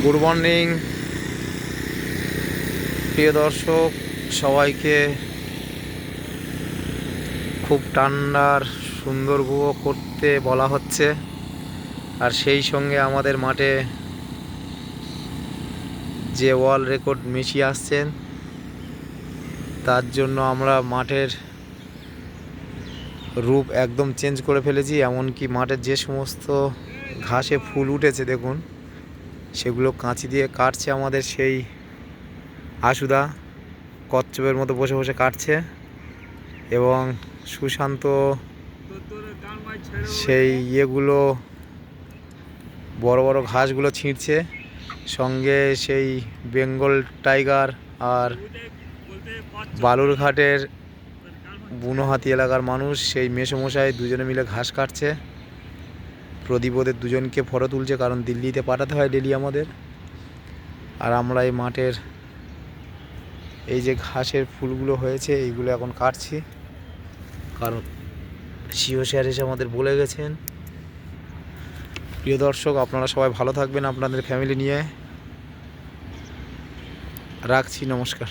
Good morning প্রিয় দর্শক, সবাইকে খুব ঠান্ডার সুন্দর উপভোগ করতে বলা হচ্ছে। আর সেই সঙ্গে আমাদের মাঠে যে ওয়ার্ল্ড রেকর্ড মেসি আসছেন, তার জন্য আমরা মাঠের রূপ একদম চেঞ্জ করে ফেলেছি। এমনকি মাঠের যে সমস্ত ঘাসে ফুল উঠেছে দেখুন, সেগুলো কাঁচি দিয়ে কাটছে আমাদের সেই আশুদা, কচ্ছপের মতো বসে বসে কাটছে। এবং সুশান্ত সেই ইয়েগুলো, বড় বড় ঘাসগুলো ছিঁড়ছে। সঙ্গে সেই বেঙ্গল টাইগার আর বালুরঘাটের বুনোহাতি এলাকার মানুষ, সেই মেসোমশাই দুজনে মিলে ঘাস কাটছে। প্রদীপ ওদের দুজনকে ফটো তুলছে, কারণ দিল্লিতে পাঠাতে হয় ডেলি আমাদের। আর আমরা এই মাঠের এই যে ঘাসের ফুলগুলো হয়েছে, এইগুলো এখন কাটছি, কারণ সিও স্যার এসে আমাদের বলে গেছেন। প্রিয় দর্শক, আপনারা সবাই ভালো থাকবেন আপনাদের ফ্যামিলি নিয়ে। রাখছি, নমস্কার।